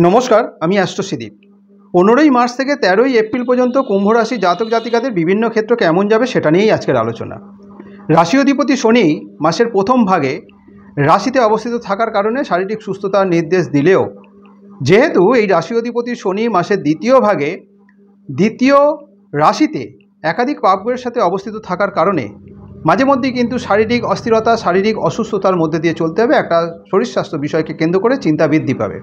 নমস্কার, আমি অ্যাস্ট্রোসিদীপ। 15ই মার্চ থেকে 13ই এপ্রিল পর্যন্ত কুম্ভ রাশি জাতক জাতিকাদের বিভিন্ন ক্ষেত্র কেমন যাবে সেটা নিয়েই আজকের আলোচনা। রাশি অধিপতি শনি মাসের প্রথম ভাগে রাশিতে অবস্থিত থাকার কারণে শারীরিক সুস্থতার নির্দেশ দিলেও যেহেতু এই রাশি অধিপতি শনি মাসের দ্বিতীয় ভাগে দ্বিতীয় রাশিতে একাধিক পাপগ্রহের সাথে অবস্থিত থাকার কারণে মাঝে মধ্যেই কিন্তু শারীরিক অস্থিরতা, শারীরিক অসুস্থতার মধ্যে দিয়ে চলতে হবে। একটা শরীর স্বাস্থ্য বিষয়কে কেন্দ্র করে চিন্তা বৃদ্ধি পাবে।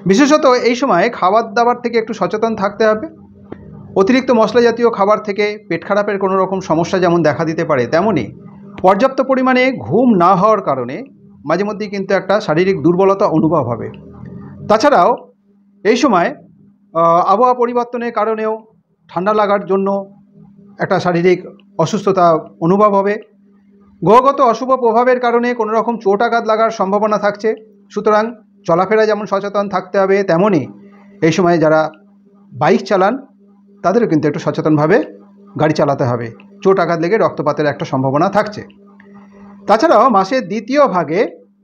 বিশেষত এই সময় খাবার দাবার থেকে একটু সচেতন থাকতে হবে। অতিরিক্ত মশলা জাতীয় খাবার থেকে পেট খারাপের কোনো রকম সমস্যা যেমন দেখা দিতে পারে, তেমনই পর্যাপ্ত পরিমাণে ঘুম না হওয়ার কারণে মাঝে মধ্যেই কিন্তু একটা শারীরিক দুর্বলতা অনুভব হবে। তাছাড়াও এই সময় আবহাওয়া পরিবর্তনের কারণেও ঠান্ডা লাগার জন্য একটা শারীরিক অসুস্থতা অনুভব হবে। গ্রহগত অশুভ প্রভাবের কারণে কোনো রকম চোট আঘাত লাগার সম্ভাবনা থাকছে। সুতরাং চলাফেরা যেমন সচেতন থাকতে হবে, তেমনই এই সময় যারা বাইক চালান তাদেরও কিন্তু একটু সচেতনভাবে গাড়ি চালাতে হবে। চোট আঘাত লেগে রক্তপাতের একটা সম্ভাবনা থাকছে। তাছাড়াও মাসের দ্বিতীয় ভাগে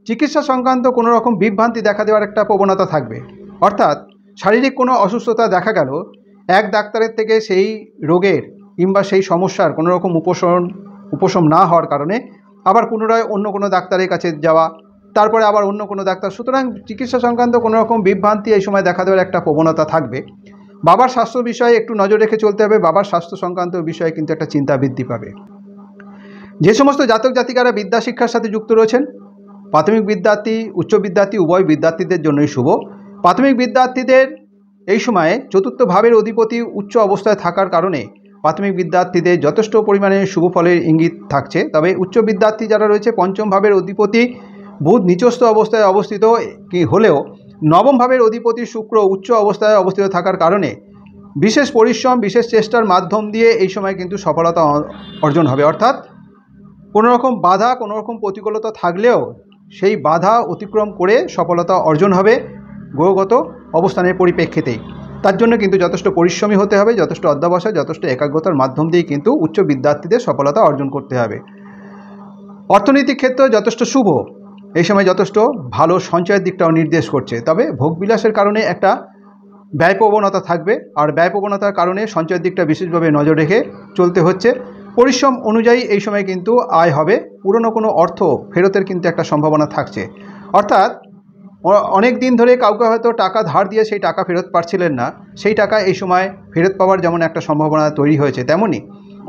চিকিৎসা সংক্রান্ত কোনো রকম বিভ্রান্তি দেখা দেওয়ার একটা প্রবণতা থাকবে। অর্থাৎ শারীরিক কোনো অসুস্থতা দেখা গেল, এক ডাক্তারের থেকে সেই রোগের কিংবা সেই সমস্যার কোনো রকম উপশম না হওয়ার কারণে আবার পুনরায় অন্য কোনো ডাক্তারের কাছে যাওয়া, তারপরে আবার অন্য কোনো ডাক্তার। সুতরাং চিকিৎসা সংক্রান্ত কোনো রকম বিভ্রান্তি এই সময় দেখা দেওয়ার একটা প্রবণতা থাকবে। বাবার স্বাস্থ্য বিষয়ে একটু নজর রেখে চলতে হবে। বাবার স্বাস্থ্য সংক্রান্ত বিষয়ে কিন্তু একটা চিন্তা বৃদ্ধি পাবে। যে সমস্ত জাতক জাতিকারা বিদ্যা শিক্ষার সাথে যুক্ত রয়েছেন, প্রাথমিক বিদ্যার্থী, উচ্চ বিদ্যার্থী উভয় বিদ্যার্থীদের জন্যই শুভ। প্রাথমিক বিদ্যার্থীদের এই সময়ে চতুর্থ ভাবের অধিপতি উচ্চ অবস্থায় থাকার কারণে প্রাথমিক বিদ্যার্থীদের যথেষ্ট পরিমাণে শুভ ফলের ইঙ্গিত থাকছে। তবে উচ্চ বিদ্যার্থী যারা রয়েছে, পঞ্চম ভাবের অধিপতি বুধ নিচস্থ অবস্থায় অবস্থিত হলেও নবম ভাবের অধিপতি শুক্র উচ্চ অবস্থায় অবস্থিত থাকার কারণে বিশেষ পরিশ্রম, বিশেষ চেষ্টার মাধ্যম দিয়ে এই সময় কিন্তু সফলতা অর্জন হবে। অর্থাৎ কোনো রকম বাধা, কোনো রকম প্রতিকূলতা থাকলেও সেই বাধা অতিক্রম করে সফলতা অর্জন হবে গ্রহগত অবস্থানের পরিপ্রেক্ষিতেই। তার জন্য কিন্তু যথেষ্ট পরিশ্রমী হতে হবে, যথেষ্ট অধ্যবসায়, যথেষ্ট একাগ্রতার মাধ্যম দিয়েই কিন্তু উচ্চ বিদ্যার্থীদের সফলতা অর্জন করতে হবে। অর্থনৈতিক ক্ষেত্রে যথেষ্ট শুভ। এই সময় যথেষ্ট ভালো সঞ্চয়ের দিকটাও নির্দেশ করছে। তবে ভোগবিলাসের কারণে একটা ব্যয়প্রবণতা থাকবে, আর ব্যয়প্রবণতার কারণে সঞ্চয়ের দিকটা বিশেষভাবে নজর রেখে চলতে হচ্ছে। পরিশ্রম অনুযায়ী এই সময় কিন্তু আয় হবে। পুরনো কোনো অর্থ ফেরতের কিন্তু একটা সম্ভাবনা থাকছে। অর্থাৎ অনেক দিন ধরে কাউকে হয়তো টাকা ধার দিয়ে সেই টাকা ফেরত পাচ্ছিলেন না, সেই টাকা এই সময় ফেরত পাওয়ার যেমন একটা সম্ভাবনা তৈরি হয়েছে, তেমনই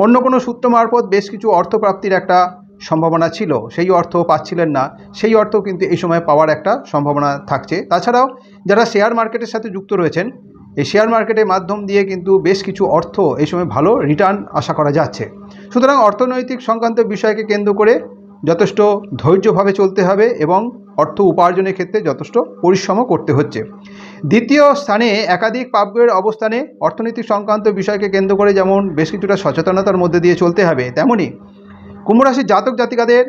অন্য কোনো সূত্র মারফত বেশ কিছু অর্থ প্রাপ্তির একটা সম্ভাবনা ছিল, সেই অর্থ পাচ্ছিলেন না, সেই অর্থ কিন্তু এই সময় পাওয়ার একটা সম্ভাবনা থাকছে। তাছাড়াও যারা শেয়ার মার্কেটের সাথে যুক্ত রয়েছেন, এই শেয়ার মার্কেটের মাধ্যম দিয়ে কিন্তু বেশ কিছু অর্থ এই সময় ভালো রিটার্ন আশা করা যাচ্ছে। সুতরাং অর্থনৈতিক সংক্রান্ত বিষয়কে কেন্দ্র করে যথেষ্ট ধৈর্যভাবে চলতে হবে এবং অর্থ উপার্জনের ক্ষেত্রে যথেষ্ট পরিশ্রমও করতে হচ্ছে। দ্বিতীয় স্থানে একাধিক পাপগ্রহের অবস্থানে অর্থনৈতিক সংক্রান্ত বিষয়কে কেন্দ্র করে যেমন বেশ কিছুটা সচেতনতার মধ্যে দিয়ে চলতে হবে, তেমনই কুম্ভ রাশির জাতক জাতিকাদের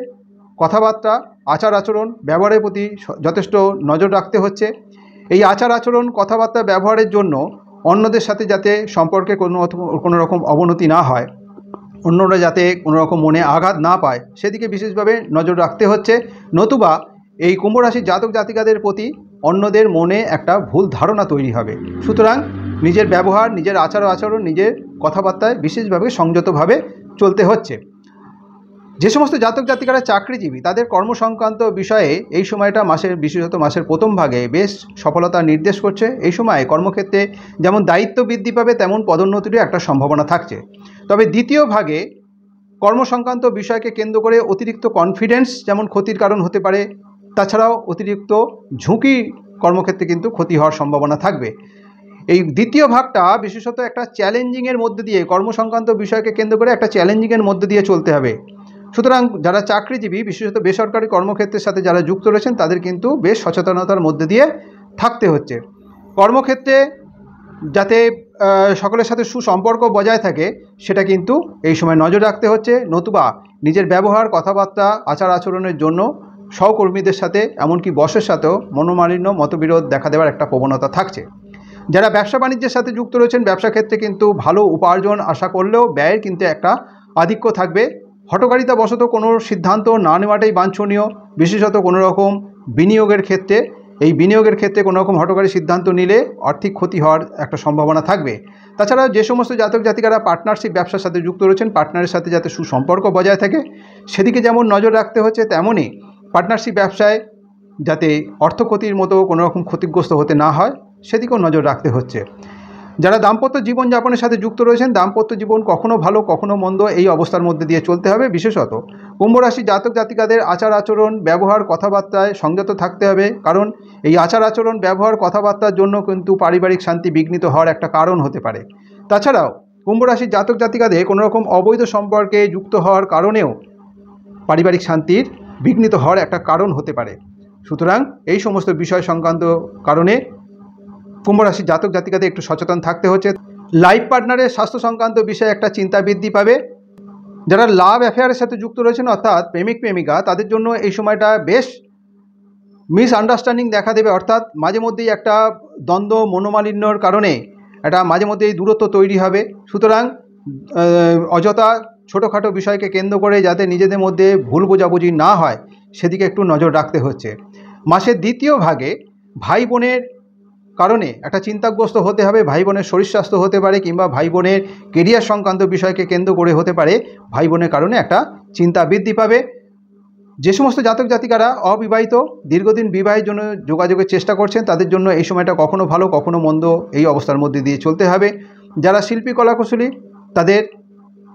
কথাবার্তা, আচার আচরণ, ব্যবহারের প্রতি যথেষ্ট নজর রাখতে হচ্ছে। এই আচার আচরণ, কথাবার্তা ব্যবহারের জন্য অন্যদের সাথে যাতে সম্পর্কে কোনো রকম অবনতি না হয়, অন্যরা যাতে কোনো রকম মনে আঘাত না পায়, সেদিকে বিশেষভাবে নজর রাখতে হচ্ছে। নতুবা এই কুম্ভ রাশির জাতক জাতিকাদের প্রতি অন্যদের মনে একটা ভুল ধারণা তৈরি হবে। সুতরাং নিজের ব্যবহার, নিজের আচার আচরণ, নিজের কথাবার্তায় বিশেষভাবে সংযতভাবে চলতে হচ্ছে। যে সমস্ত জাতক জাতিকারা চাকরিজীবী, তাদের কর্মসংক্রান্ত বিষয়ে এই সময়টা বিশেষত মাসের প্রথম ভাগে বেশ সফলতা নির্দেশ করছে। এই সময় কর্মক্ষেত্রে যেমন দায়িত্ব বৃদ্ধি পাবে, তেমন পদোন্নতিরও একটা সম্ভাবনা থাকছে। তবে দ্বিতীয় ভাগে কর্মসংক্রান্ত বিষয়কে কেন্দ্র করে অতিরিক্ত কনফিডেন্স যেমন ক্ষতির কারণ হতে পারে। তাছাড়াও অতিরিক্ত ঝুঁকি কর্মক্ষেত্রে কিন্তু ক্ষতি হওয়ার সম্ভাবনা থাকবে। এই দ্বিতীয় ভাগটা বিশেষত একটা চ্যালেঞ্জিংয়ের মধ্যে দিয়ে, কর্মসংক্রান্ত বিষয়কে কেন্দ্র করে একটা চ্যালেঞ্জিংয়ের মধ্যে দিয়ে চলতে হবে। সুতরাং যারা চাকরিজীবী, বিশেষত বেসরকারি কর্মক্ষেত্রের সাথে যারা যুক্ত রয়েছেন, তাদের কিন্তু বেশ সচেতনতার মধ্যে দিয়ে থাকতে হচ্ছে। কর্মক্ষেত্রে যাতে সকলের সাথে সুসম্পর্ক বজায় থাকে, সেটা কিন্তু এই সময় নজর রাখতে হচ্ছে। নতুবা নিজের ব্যবহার, কথাবার্তা, আচার আচরণের জন্য সহকর্মীদের সাথে, এমনকি বসের সাথেও মনোমালিন্য, মতবিরোধ দেখা দেওয়ার একটা প্রবণতা থাকছে। যারা ব্যবসা বাণিজ্যের সাথে যুক্ত রয়েছেন, ব্যবসা ক্ষেত্রে কিন্তু ভালো উপার্জন আশা করলেও ব্যয়ের কিন্তু একটা আধিক্য থাকবে। হঠকারিতা বশত কোনো সিদ্ধান্ত না নেওয়াটাই বাঞ্ছনীয়। বিশেষত কোনো রকম বিনিয়োগের ক্ষেত্রে এই বিনিয়োগের ক্ষেত্রে কোনো রকম হঠকারী সিদ্ধান্ত নিলে আর্থিক ক্ষতি হওয়ার একটা সম্ভাবনা থাকবে। তাছাড়া যে সমস্ত জাতক জাতিকারা পার্টনারশিপ ব্যবসার সাথে যুক্ত রয়েছেন, পার্টনারের সাথে যাতে সুসম্পর্ক বজায় থাকে সেদিকে যেমন নজর রাখতে হচ্ছে, তেমনই পার্টনারশিপ ব্যবসায় যাতে অর্থ ক্ষতির মতো কোনো রকম ক্ষতিগ্রস্ত হতে না হয় সেদিকেও নজর রাখতে হচ্ছে। যারা দাম্পত্য জীবনযাপনের সাথে যুক্ত রয়েছেন, দাম্পত্য জীবন কখনো ভালো কখনো মন্দ এই অবস্থার মধ্যে দিয়ে চলতে হবে। বিশেষত কুম্ভ রাশি জাতক জাতিকাদের আচার আচরণ, ব্যবহার, কথাবার্তায় সংযত থাকতে হবে, কারণ এই আচার আচরণ, ব্যবহার, কথাবার্তার জন্য কিন্তু পারিবারিক শান্তি বিঘ্নিত হওয়ার একটা কারণ হতে পারে। তাছাড়াও কুম্ভ রাশির জাতক জাতিকাদের কোনো রকম অবৈধ সম্পর্কে যুক্ত হওয়ার কারণেও পারিবারিক শান্তির বিঘ্নিত হওয়ার একটা কারণ হতে পারে। সুতরাং এই সমস্ত বিষয় সংক্রান্ত কারণে কুম্ভ রাশির জাতক জাতিকাদের একটু সচেতন থাকতে হচ্ছে। লাইফ পার্টনারের স্বাস্থ্য সংক্রান্ত বিষয়ে একটা চিন্তা বৃদ্ধি পাবে। যারা লাভ অ্যাফেয়ারের সাথে যুক্ত রয়েছেন, অর্থাৎ প্রেমিক প্রেমিকা, তাদের জন্য এই সময়টা বেশ মিসআন্ডারস্ট্যান্ডিং দেখা দেবে, অর্থাৎ মাঝে মধ্যেই একটা দ্বন্দ্ব, মনোমালিন্যর কারণে একটা মাঝে মধ্যেই দূরত্ব তৈরি হবে। সুতরাং অযথা ছোটোখাটো বিষয়কে কেন্দ্র করে যাতে নিজেদের মধ্যে ভুল বোঝাবুঝি না হয় সেদিকে একটু নজর রাখতে হচ্ছে। মাসের দ্বিতীয় ভাগে ভাই বোনের কারণে একটা চিন্তাগ্রস্ত হতে হবে। ভাই বোনের শরীর স্বাস্থ্য হতে পারে, কিংবা ভাই বোনের কেরিয়ার সংক্রান্ত বিষয়কে কেন্দ্র করে হতে পারে ভাই বোনের কারণে একটা চিন্তা বৃদ্ধি পাবে। যে সমস্ত জাতক জাতিকারা অবিবাহিত, দীর্ঘদিন বিবাহের জন্য যোগাযোগের চেষ্টা করছেন, তাদের জন্য এই সময়টা কখনো ভালো কখনো মন্দ এই অবস্থার মধ্যে দিয়ে চলতে হবে। যারা শিল্পী কলাকুশলী, তাদের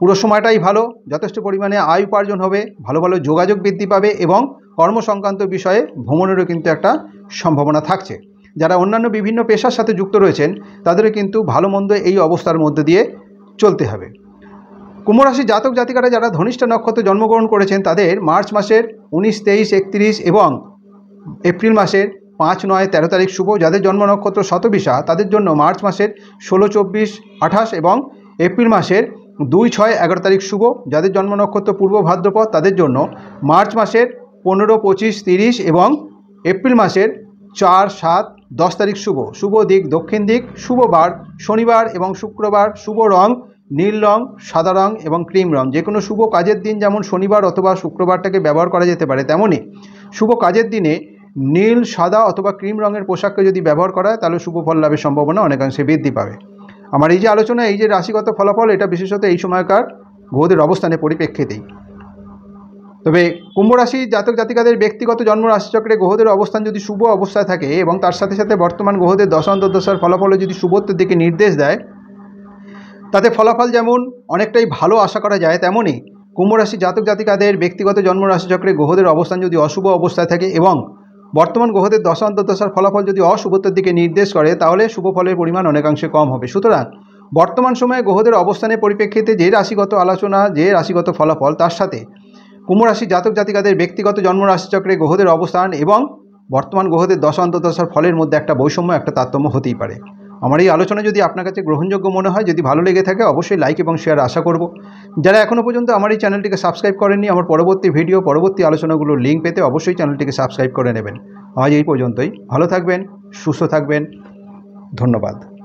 পুরো সময়টাই ভালো, যথেষ্ট পরিমাণে আয় উপার্জন হবে, ভালো ভালো যোগাযোগ বৃদ্ধি পাবে এবং কর্মসংক্রান্ত বিষয়ে ভ্রমণেরও কিন্তু একটা সম্ভাবনা থাকছে। যারা অন্যান্য বিভিন্ন পেশার সাথে যুক্ত রয়েছেন তাদেরও কিন্তু ভালো মন্দ এই অবস্থার মধ্যে দিয়ে চলতে হবে। কুম্ভ রাশি জাতক জাতিকারা যারা ধনিষ্ঠা নক্ষত্রে জন্মগ্রহণ করেছেন, তাদের মার্চ মাসের 19, 23, 31 এবং এপ্রিল মাসের 5, 9, 13 তারিখ শুভ। যাদের জন্ম নক্ষত্র শতবিশা, তাদের জন্য মার্চ মাসের 16, 24, 28 এবং এপ্রিল মাসের 2, 6, 11 তারিখ শুভ। যাদের জন্ম নক্ষত্র পূর্ব ভাদ্রপদ, তাদের জন্য মার্চ মাসের 15, 25, 30 এবং এপ্রিল মাসের 4, 7, 10 তারিখ শুভ। শুভ দিক দক্ষিণ দিক। শুভ বার শনিবার এবং শুক্রবার। শুভ রং নীল রং, সাদা রং এবং ক্রিম রং। যে কোনো শুভ কাজের দিন যেমন শনিবার অথবা শুক্রবারটাকে ব্যবহার করা যেতে পারে, তেমনই শুভ কাজের দিনে নীল, সাদা অথবা ক্রিম রঙের পোশাককে যদি ব্যবহার করা হয় তাহলে শুভ ফল লাভের সম্ভাবনা অনেকাংশে বৃদ্ধি পাবে। আমার এই যে আলোচনা, এই যে রাশিগত ফলাফল, এটা বিশেষত এই সময়কার গ্রহদের অবস্থানের পরিপ্রেক্ষিতেই। তবে কুম্ভ রাশি জাতক জাতিকাদের ব্যক্তিগত জন্ম রাশিচক্রে গ্রহদের অবস্থান যদি শুভ অবস্থায় থাকে এবং তার সাথে সাথে বর্তমান গ্রহদের দশান্তর্দশার ফলাফলও যদি শুভত্বের দিকে নির্দেশ দেয়, তাতে ফলাফল যেমন অনেকটাই ভালো আশা করা যায়, তেমনই কুম্ভ রাশি জাতক জাতিকাদের ব্যক্তিগত জন্ম রাশিচক্রে গ্রহদের অবস্থান যদি অশুভ অবস্থায় থাকে এবং বর্তমান গ্রহদের দশান্তর্দশার ফলাফল যদি অশুভত্বের দিকে নির্দেশ করে, তাহলে শুভ ফলের পরিমাণ অনেকাংশে কম হবে। সুতরাং বর্তমান সময়ে গ্রহদের অবস্থানের পরিপ্রেক্ষিতে যে রাশিগত আলোচনা, যে রাশিগত ফলাফল, তার সাথে কুম্ভ রাশি জাতক জাতিকাদের ব্যক্তিগত জন্ম রাশিচক্রে গ্রহদের অবস্থান এবং বর্তমান গ্রহদের দশান্তর্দশার ফলের মধ্যে একটা বৈষম্য, একটা তারতম্য হতেই পারে। আমার এই আলোচনা যদি আপনার কাছে গ্রহণযোগ্য মনে হয়, যদি ভালো লেগে থাকে, অবশ্যই লাইক এবং শেয়ার আশা করব। যারা এখনও পর্যন্ত আমার এই চ্যানেলটিকে সাবস্ক্রাইব করেননি, আমার পরবর্তী ভিডিও, পরবর্তী আলোচনাগুলোর লিঙ্ক পেতে অবশ্যই চ্যানেলটিকে সাবস্ক্রাইব করে নেবেন। আজ এই পর্যন্তই। ভালো থাকবেন, সুস্থ থাকবেন। ধন্যবাদ।